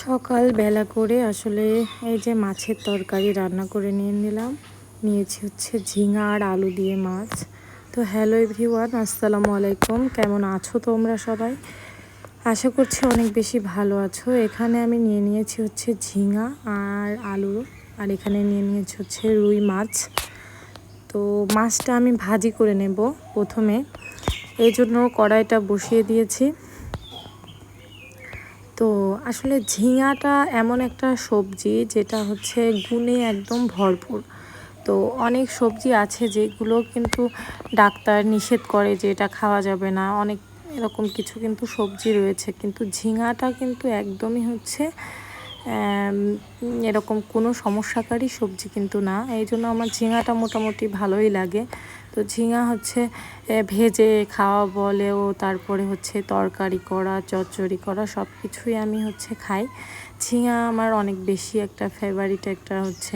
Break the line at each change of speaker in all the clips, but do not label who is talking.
সকাল বেলা করে আসলে এই যে মাছের তরকারি রান্না করে নিয়েছি হচ্ছে ঝিঙা আর আলু দিয়ে মাছ। তো হ্যালো এভরিওয়ান, আসসালামু আলাইকুম। কেমন আছো তোমরা সবাই? আশা করছি অনেক বেশি ভালো আছো। এখানে আমি নিয়েছি হচ্ছে ঝিঙা আর আলু, আর এখানে নিয়েছি হচ্ছে রুই মাছ। তো মাছটা আমি ভাজি করে নেব প্রথমে, এই জন্য কড়াইটা বসিয়ে দিয়েছি। তো আসলে ঝিঙাটা এমন একটা সবজি যেটা হচ্ছে গুণে একদম ভরপুর। তো অনেক সবজি আছে যেগুলো কিন্তু ডাক্তার নিষেধ করে যে এটা খাওয়া যাবে না, অনেক এরকম কিছু কিন্তু সবজি রয়েছে, কিন্তু ঝিঙাটা কিন্তু একদমই হচ্ছে এরকম কোনো সমস্যাকারী সবজি কিন্তু না। এই জন্য আমার ঝিঙাটা মোটামুটি ভালোই লাগে। তো ঝিঙা হচ্ছে ভেজে খাওয়া বলেও, তারপরে হচ্ছে তরকারি করা, চচ্চড়ি করা, সব কিছুই আমি হচ্ছে খাই। ঝিঙা আমার অনেক বেশি একটা ফেভারিট একটা হচ্ছে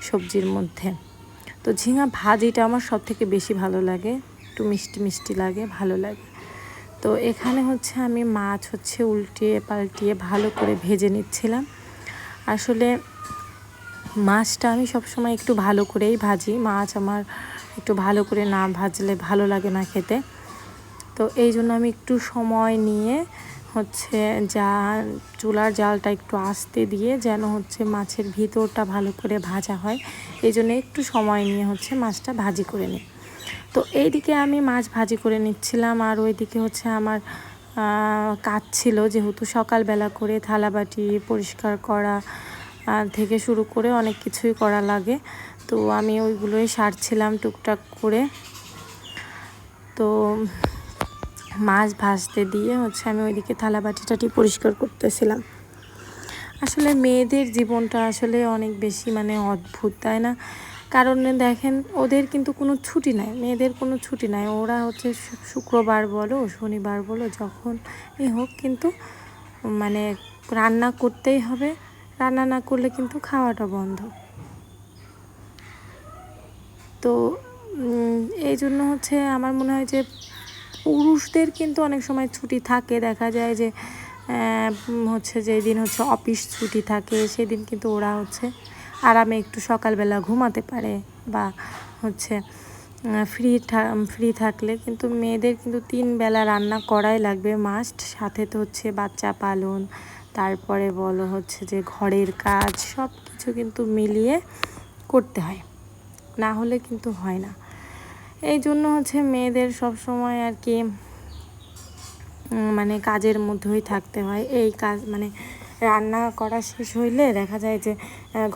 সবজির মধ্যে। তো ঝিঙা ভাজিটা আমার সব থেকে বেশি ভালো লাগে, একটু মিষ্টি মিষ্টি লাগে, ভালো লাগে। তো এখানে হচ্ছে আমি মাছ হচ্ছে উল্টিয়ে পাল্টিয়ে ভালো করে ভেজে নিচ্ছিলাম। আসলে মাছটা আমি সবসময় একটু ভালো করেই ভাজি, মাছ আমার একটু ভালো করে না ভাজলে ভালো লাগে না খেতে। তো এই জন্য আমি একটু সময় নিয়ে হচ্ছে চুলার জালটা একটু আস্তে দিয়ে যেন হচ্ছে মাছের ভিতরটা ভালো করে ভাজা হয়, এই জন্য একটু সময় নিয়ে হচ্ছে মাছটা ভাজি করে নিই। তো এইদিকে আমি মাছ ভাজি করে নিচ্ছিলাম, আর ওইদিকে হচ্ছে আমার কাজ ছিল, যেহেতু সকালবেলা করে থালাবাটি পরিষ্কার করা থেকে শুরু করে অনেক কিছুই করা লাগে। তো আমি ওইগুলোই সারছিলাম টুকটাক করে। তো মাছ ভাজতে দিয়ে হচ্ছে আমি ওইদিকে থালাবাটিটাটি পরিষ্কার করতেছিলাম। আসলে মেয়েদের জীবনটা আসলে অনেক বেশি অদ্ভুত, তাই না? কারণ দেখেন, ওদের কিন্তু কোনো ছুটি নাই, মেয়েদের কোনো ছুটি নাই। ওরা হচ্ছে শুক্রবার বলো, শনিবার বলো, যখন হোক কিন্তু রান্না করতেই হবে। রান্না না করলে কিন্তু খাওয়াটা বন্ধ। তো এই জন্য হচ্ছে আমার মনে হয় যে পুরুষদের কিন্তু অনেক সময় ছুটি থাকে, দেখা যায় যে হচ্ছে যেদিন হচ্ছে অফিস ছুটি থাকে সেদিন কিন্তু ওরা হচ্ছে আরামে একটু সকালবেলা ঘুমাতে পারে, বা হচ্ছে ফ্রি থাকলে। কিন্তু মেয়েদের কিন্তু 3 বেলা রান্না করাই লাগবে মাস্ট, সাথে তো হচ্ছে বাচ্চা পালন, তারপরে বলো হচ্ছে যে ঘরের কাজ, সব কিছু কিন্তু মিলিয়ে করতে হয়, না হলে কিন্তু হয় না। এই জন্য হচ্ছে মেয়েদের সব সময় আর কি কাজের মধ্যেই থাকতে হয়। এই কাজ রান্না করা শেষ হইলে দেখা যায় যে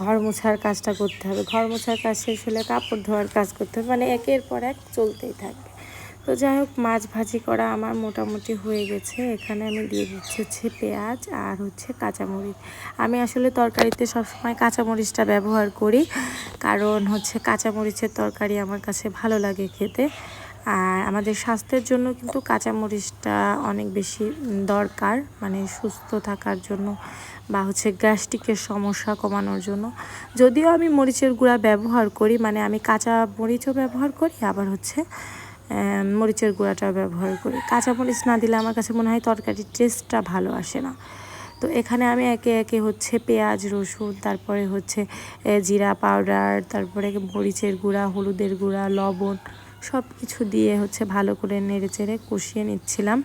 ঘর মোছার কাজটা করতে হবে, ঘর মোছার কাজ শেষ হলে কাপড় ধোয়ার কাজ করতে হবে, একের পর এক চলতেই থাকবে। তো যাই হোক, মাছ ভাজি করা আমার মোটামুটি হয়ে গেছে। এখানে আমি দিয়ে দিচ্ছি হচ্ছে পেঁয়াজ আর হচ্ছে কাঁচামরিচ। আমি আসলে তরকারিতে সবসময় কাঁচামরিচটা ব্যবহার করি, কারণ হচ্ছে কাঁচামরিচের তরকারি আমার কাছে ভালো লাগে খেতে। আর আমাদের স্বাস্থ্যের জন্য কিন্তু কাঁচামরিচটা অনেক বেশি দরকার, সুস্থ থাকার জন্য, বা হচ্ছে গ্যাস্ট্রিকের সমস্যা কমানোর জন্য। যদিও আমি মরিচের গুঁড়া ব্যবহার করি, আমি কাঁচা মরিচও ব্যবহার করি, আবার হচ্ছে মরিচের গুঁড়াটাও ব্যবহার করি। কাঁচামরিচ না দিলে আমার কাছে মনে হয় তরকারির টেস্টটা ভালো আসে না। তো এখানে আমি একে একে হচ্ছে পেঁয়াজ, রসুন, তারপরে হচ্ছে জিরা পাউডার, তারপরে মরিচের গুঁড়া, হলুদের গুঁড়া, লবণ, সব কিছু দিয়ে হচ্ছে ভালো করে নেড়েচেড়ে কষিয়ে নিচ্ছিলাম।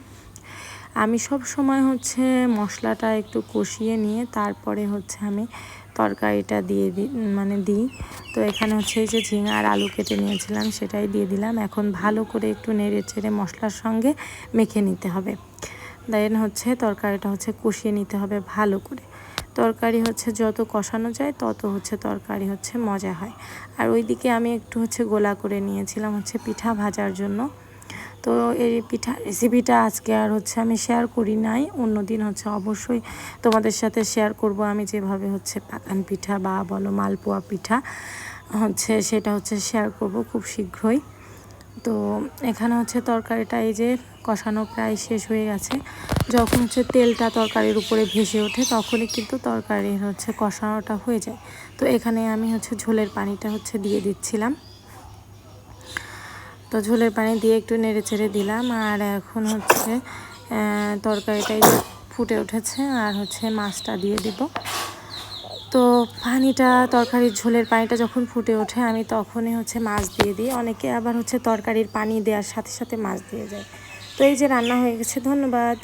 আমি সব সময় হচ্ছে মশলাটা একটু কষিয়ে নিয়ে তারপরে হচ্ছে আমি তরকারিটা দিই। তো এখানে হচ্ছে এই যে ঝিঙা আর আলু কেটে নিয়েছিলাম সেটাই দিয়ে দিলাম। এখন ভালো করে একটু নেড়েচেড়ে মশলার সঙ্গে মেখে নিতে হবে। দেন হচ্ছে তরকারিটা হচ্ছে কষিয়ে নিতে হবে ভালো করে। তরকারি হচ্ছে যত কষানো যায় তত হচ্ছে তরকারি হচ্ছে মজা হয়। আর ওইদিকে আমি একটু হচ্ছে গোলা করে নিয়েছিলাম হচ্ছে পিঠা ভাজার জন্য। তো এই পিঠা রেসিপিটা আজকে আর হচ্ছে আমি শেয়ার করি নাই, অন্যদিন হচ্ছে অবশ্যই তোমাদের সাথে শেয়ার করব আমি যেভাবে হচ্ছে পাকান পিঠা বা বলো মালপোয়া পিঠা হচ্ছে সেটা হচ্ছে শেয়ার করব খুব শীঘ্রই। তো এখানে হচ্ছে তরকারিটা এই যে কষানো প্রায় শেষ হয়ে গেছে। যখন হচ্ছে তেলটা তরকারির উপরে ভেসে ওঠে তখনই কিন্তু তরকারির হচ্ছে কষানোটা হয়ে যায়। তো এখানে আমি হচ্ছে ঝোলের পানিটা হচ্ছে দিয়ে দিচ্ছিলাম। তো ঝোলের পানি দিয়ে একটু নেড়ে ছেড়ে দিলাম। আর এখন হচ্ছে তরকারিটাই ফুটে উঠেছে, আর হচ্ছে মাছটা দিয়ে দিব। তো পানিটা, তরকারির ঝোলের পানিটা যখন ফুটে ওঠে আমি তখনই হচ্ছে মাছ দিয়ে দিই। অনেকে আবার হচ্ছে তরকারির পানি দেওয়ার সাথে সাথে মাছ দিয়ে যায়। তো এই যে রান্না হয়ে গেছে, ধন্যবাদ।